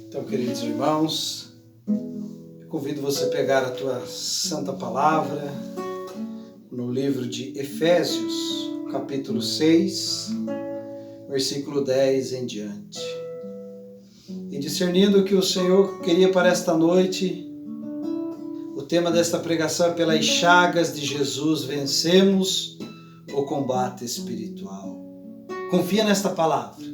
Então, queridos irmãos, eu convido você a pegar a tua santa palavra no livro de Efésios, capítulo 6, versículo 10 em diante. E discernindo o que o Senhor queria para esta noite, o tema desta pregação é: pelas chagas de Jesus vencemos o combate espiritual. Confia nesta palavra.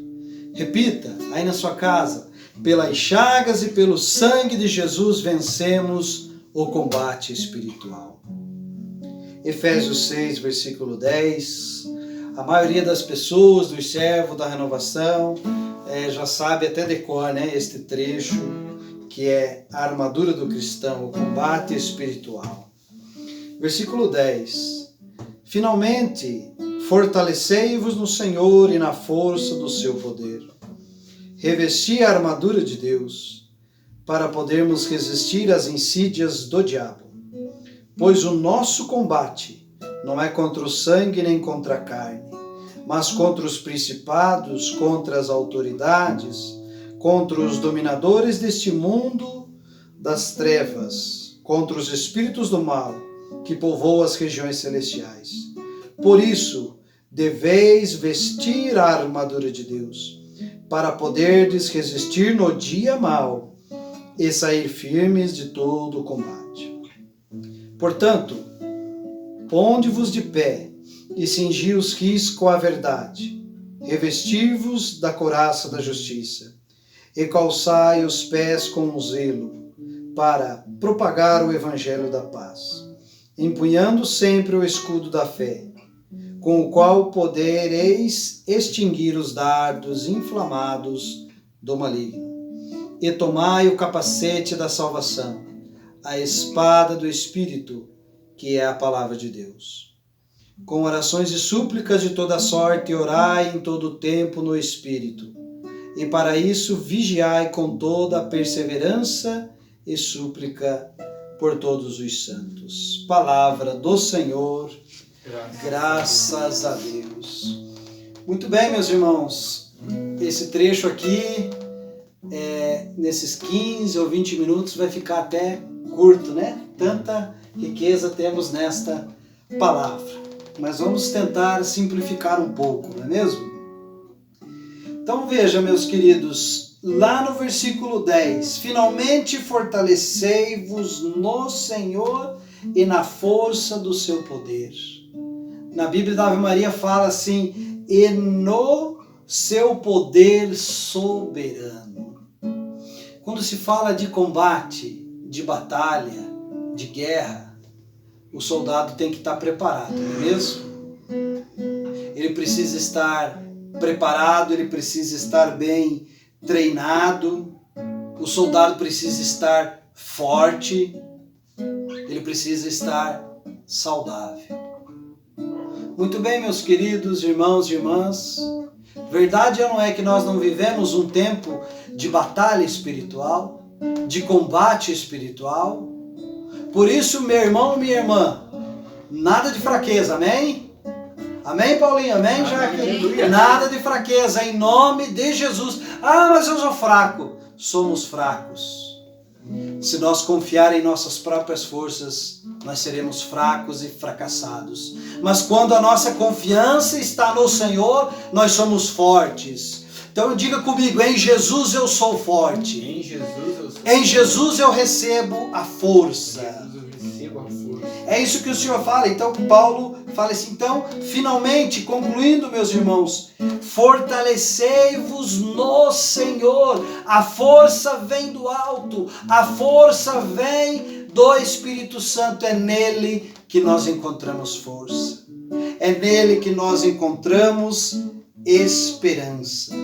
Repita aí na sua casa: pelas chagas e pelo sangue de Jesus vencemos o combate espiritual. Efésios 6, versículo 10. A maioria das pessoas, dos servos da renovação, já sabe até de cor, né, este trecho, que é a armadura do cristão, o combate espiritual. Versículo 10. Finalmente, fortalecei-vos no Senhor e na força do seu poder. Revesti a armadura de Deus, para podermos resistir às insídias do diabo. Pois o nosso combate não é contra o sangue nem contra a carne, mas contra os principados, contra as autoridades, contra os dominadores deste mundo das trevas, contra os espíritos do mal que povoam as regiões celestiais. Por isso, deveis vestir a armadura de Deus, para poderdes resistir no dia mau e sair firmes de todo o combate. Portanto, ponde-vos de pé e cingi os quis com a verdade, revesti-vos da couraça da justiça, e calçai os pés com o zelo, para propagar o evangelho da paz, empunhando sempre o escudo da fé, com o qual podereis extinguir os dardos inflamados do maligno. E tomai o capacete da salvação, a espada do Espírito, que é a palavra de Deus. Com orações e súplicas de toda sorte, orai em todo o tempo no Espírito. E para isso vigiai com toda a perseverança e súplica por todos os santos. Palavra do Senhor. Graças a Deus. Muito bem, meus irmãos. Esse trecho aqui, nesses 15 ou 20 minutos, vai ficar até curto, né? Tanta riqueza temos nesta palavra. Mas vamos tentar simplificar um pouco, não é mesmo? Então veja, meus queridos, lá no versículo 10, finalmente fortalecei-vos no Senhor e na força do seu poder. Na Bíblia da Ave Maria fala assim: e no seu poder soberano. Quando se fala de combate, de batalha, de guerra, o soldado tem que estar preparado, não é mesmo? Ele precisa estar preparado, ele precisa estar bem treinado, o soldado precisa estar forte, ele precisa estar saudável. Muito bem, meus queridos irmãos e irmãs, verdade ou não é que nós não vivemos um tempo de batalha espiritual, de combate espiritual? Por isso, meu irmão, minha irmã, nada de fraqueza, amém? Amém, Paulinho? Amém, Jaque? Nada de fraqueza, em nome de Jesus. Ah, mas eu sou fraco. Somos fracos. Se nós confiar em nossas próprias forças, nós seremos fracos e fracassados. Mas quando a nossa confiança está no Senhor, nós somos fortes. Então diga comigo: em Jesus eu sou forte. Em Jesus eu recebo a força. É isso que o Senhor fala. Então Paulo fala assim: então, finalmente, concluindo, meus irmãos, fortalecei-vos no Senhor. A força vem do alto, a força vem do Espírito Santo. É nele que nós encontramos força, é nele que nós encontramos esperança.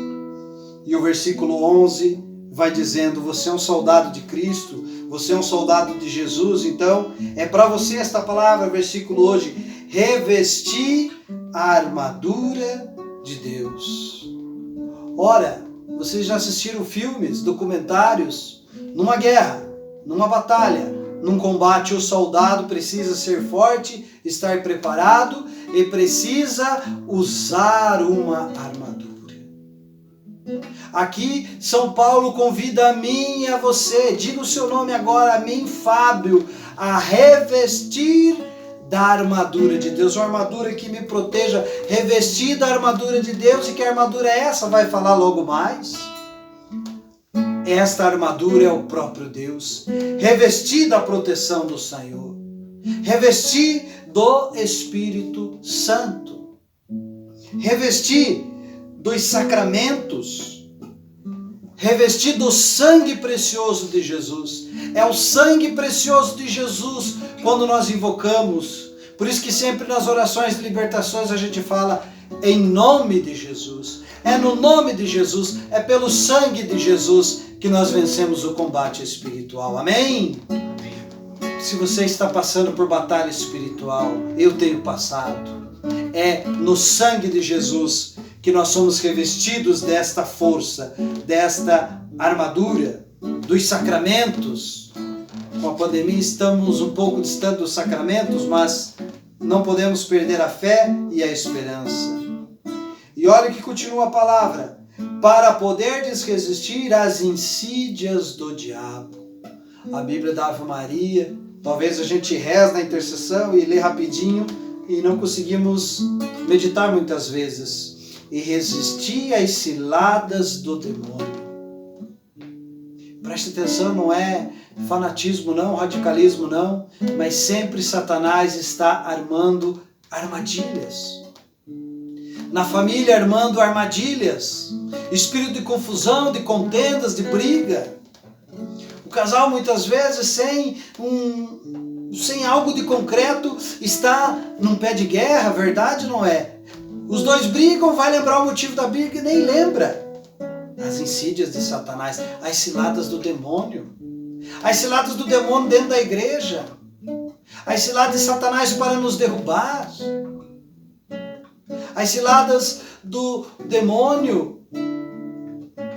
E o versículo 11 vai dizendo: você é um soldado de Cristo, você é um soldado de Jesus. Então é para você esta palavra, versículo hoje: revesti a armadura de Deus. Ora, vocês já assistiram filmes, documentários? Numa guerra, numa batalha, num combate, o soldado precisa ser forte, estar preparado e precisa usar uma armadura. Aqui São Paulo convida a mim e a você, diga o seu nome agora, a mim, Fábio, a revestir da armadura de Deus, uma armadura que me proteja, revestir da armadura de Deus. E que armadura é essa? Vai falar logo mais. Esta armadura é o próprio Deus, revestir da proteção do Senhor, revestir do Espírito Santo, revestir dos sacramentos, revestir do sangue precioso de Jesus. É o sangue precioso de Jesus quando nós invocamos. Por isso que sempre nas orações de libertações a gente fala em nome de Jesus. É no nome de Jesus, é pelo sangue de Jesus que nós vencemos o combate espiritual. Amém? Se você está passando por batalha espiritual, eu tenho passado. É no sangue de Jesus que nós somos revestidos desta força, desta armadura, dos sacramentos. Com a pandemia estamos um pouco distantes dos sacramentos, mas não podemos perder a fé e a esperança. E olha que continua a palavra: para poderdes resistir às insídias do diabo. A Bíblia da Ave Maria, talvez a gente reze na intercessão e lê rapidinho e não conseguimos meditar muitas vezes. E resistir às ciladas do demônio. Preste atenção, não é fanatismo não, radicalismo não, mas sempre Satanás está armando armadilhas. Na família armando armadilhas, espírito de confusão, de contendas, de briga. O casal muitas vezes sem algo de concreto está num pé de guerra, verdade não é? Os dois brigam, vai lembrar o motivo da briga e nem lembra. As insídias de Satanás, as ciladas do demônio. As ciladas do demônio dentro da igreja. As ciladas de Satanás para nos derrubar. As ciladas do demônio.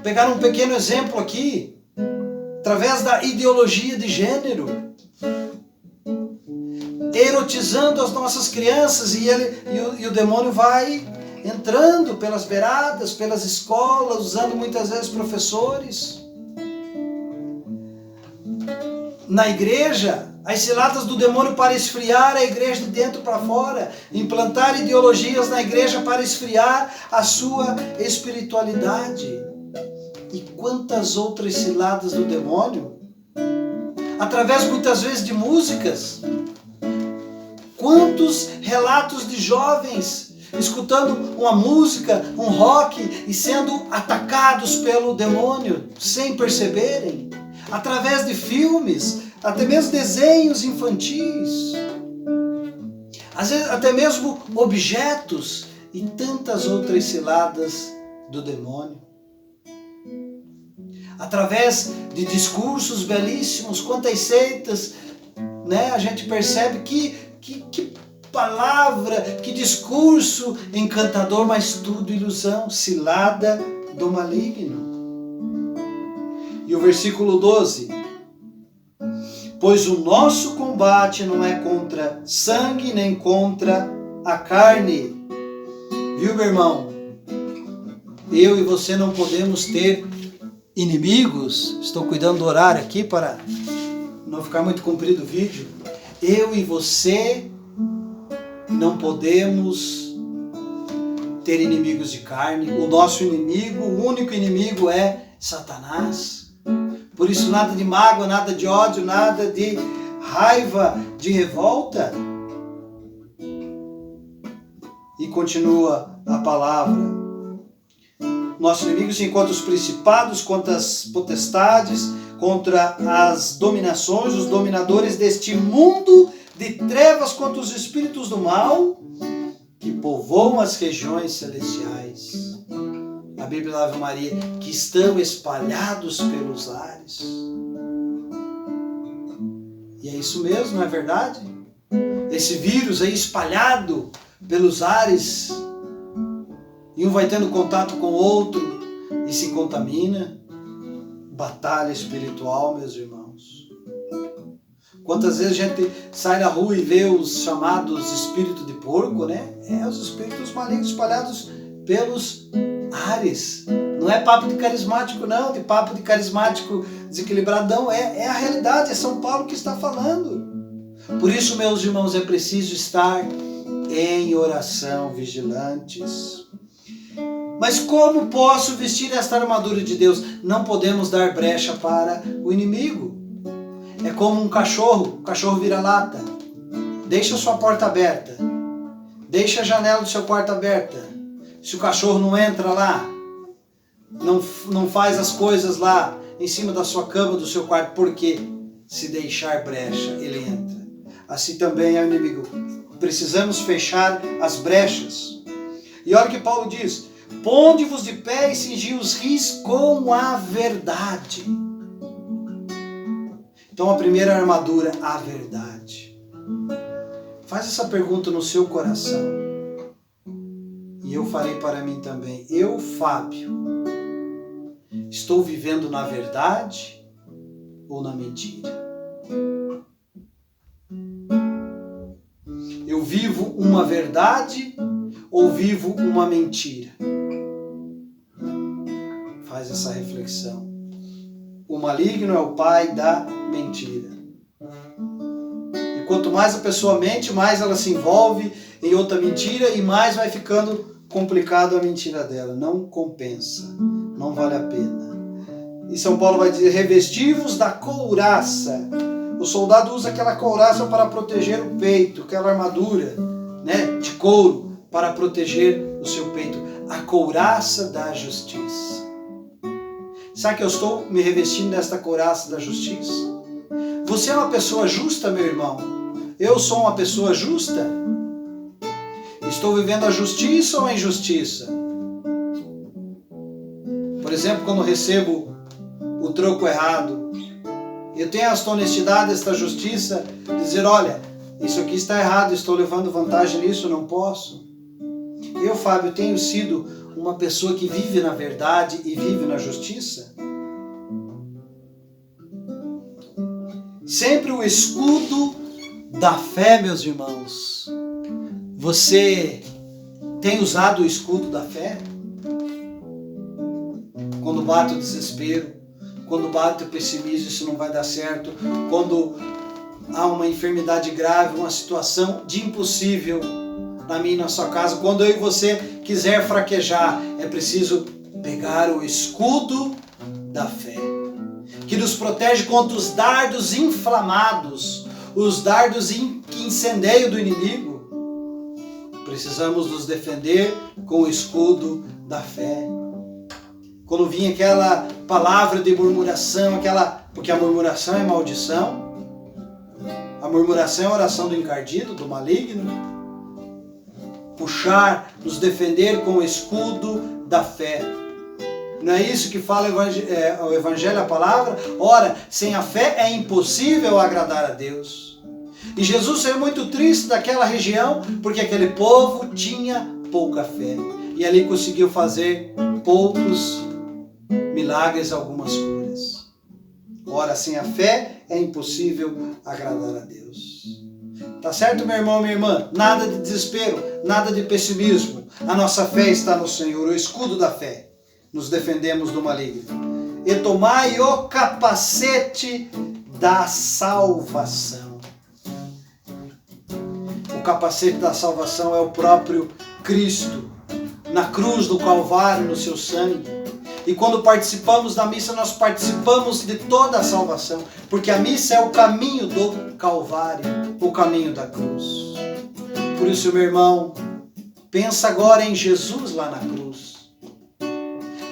Pegar um pequeno exemplo aqui. Através da ideologia de gênero. Erotizando as nossas crianças e o demônio vai entrando pelas beiradas, pelas escolas, usando muitas vezes professores. Na igreja, as ciladas do demônio para esfriar a igreja de dentro para fora, implantar ideologias na igreja para esfriar a sua espiritualidade. E quantas outras ciladas do demônio, através muitas vezes de músicas. Quantos relatos de jovens escutando uma música, um rock e sendo atacados pelo demônio sem perceberem, através de filmes, até mesmo desenhos infantis, às vezes até mesmo objetos e tantas outras ciladas do demônio. Através de discursos belíssimos, quantas seitas, né, a gente percebe que palavra, que discurso encantador, mas tudo ilusão, cilada do maligno. E o versículo 12: pois o nosso combate não é contra sangue nem contra a carne. Viu, meu irmão? Eu e você não podemos ter inimigos. Estou cuidando do horário aqui para não ficar muito comprido o vídeo. Eu e você não podemos ter inimigos de carne. O nosso inimigo, o único inimigo é Satanás. Por isso nada de mágoa, nada de ódio, nada de raiva, de revolta. E continua a palavra. Nosso inimigo se encontra os principados, contra as potestades, contra as dominações, os dominadores deste mundo de trevas, contra os espíritos do mal que povoam as regiões celestiais. A Bíblia da Ave Maria, que estão espalhados pelos ares. E é isso mesmo, não é verdade? Esse vírus aí espalhado pelos ares, e um vai tendo contato com o outro e se contamina. Batalha espiritual, meus irmãos. Quantas vezes a gente sai na rua e vê os chamados espíritos de porco, né? Os espíritos malignos espalhados pelos Ares. Não é papo de carismático, não, de papo de carismático desequilibradão. É a realidade, é São Paulo que está falando. Por isso, meus irmãos, é preciso estar em oração, vigilantes. Mas como posso vestir esta armadura de Deus? Não podemos dar brecha para o inimigo. É como um cachorro vira-lata. Deixa a sua porta aberta. Deixa a janela do seu quarto aberta. Se o cachorro não entra lá, não faz as coisas lá em cima da sua cama, do seu quarto, porque se deixar brecha, ele entra. Assim também é o inimigo. Precisamos fechar as brechas. E olha o que Paulo diz: ponde-vos de pé e cingi os ris com a verdade. Então a primeira armadura, a verdade. Faz essa pergunta no seu coração. E eu farei para mim também. Eu, Fábio, estou vivendo na verdade ou na mentira? Eu vivo uma verdade ou vivo uma mentira? Faz essa reflexão. O maligno é o pai da mentira. E quanto mais a pessoa mente, mais ela se envolve em outra mentira e mais vai ficando complicado a mentira dela. Não compensa, não vale a pena. E São Paulo vai dizer: revesti-vos da couraça. O soldado usa aquela couraça para proteger o peito, aquela armadura, né, de couro para proteger o seu peito. A couraça da justiça. Sabe que eu estou me revestindo desta couraça da justiça? Você é uma pessoa justa, meu irmão? Eu sou uma pessoa justa? Estou vivendo a justiça ou a injustiça? Por exemplo, quando recebo o troco errado, eu tenho esta honestidade, esta justiça, de dizer: olha, isso aqui está errado, estou levando vantagem nisso, não posso. Eu, Fábio, tenho sido uma pessoa que vive na verdade e vive na justiça? Sempre o escudo da fé, meus irmãos. Você tem usado o escudo da fé? Quando bate o desespero, quando bate o pessimismo, isso não vai dar certo, quando há uma enfermidade grave, uma situação de impossível na minha e na sua casa, quando eu e você quiser fraquejar, é preciso pegar o escudo da fé, que nos protege contra os dardos inflamados, os dardos que incendeiam do inimigo. Precisamos nos defender com o escudo da fé. Quando vinha aquela palavra de murmuração, porque a murmuração é maldição, a murmuração é oração do encardido, do maligno. Puxar, nos defender com o escudo da fé. Não é isso que fala o Evangelho, a palavra? Ora, sem a fé é impossível agradar a Deus. E Jesus saiu muito triste daquela região, porque aquele povo tinha pouca fé. E ali conseguiu fazer poucos milagres, algumas curas. Ora, sem a fé é impossível agradar a Deus. Tá certo, meu irmão, minha irmã? Nada de desespero, nada de pessimismo. A nossa fé está no Senhor, o escudo da fé. Nos defendemos do maligno. E tomai o capacete da salvação. O capacete da salvação é o próprio Cristo, na cruz do Calvário, no seu sangue. E quando participamos da missa, nós participamos de toda a salvação, porque a missa é o caminho do Calvário, o caminho da cruz. Por isso, meu irmão, pensa agora em Jesus lá na cruz.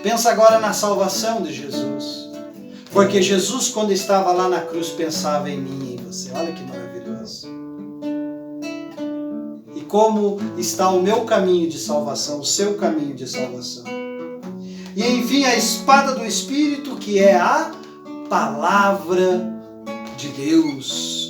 Pensa agora na salvação de Jesus. Porque Jesus, quando estava lá na cruz, pensava em mim e em você. Olha que maravilhoso. E como está o meu caminho de salvação, o seu caminho de salvação. E enfim, a espada do Espírito, que é a palavra de Deus.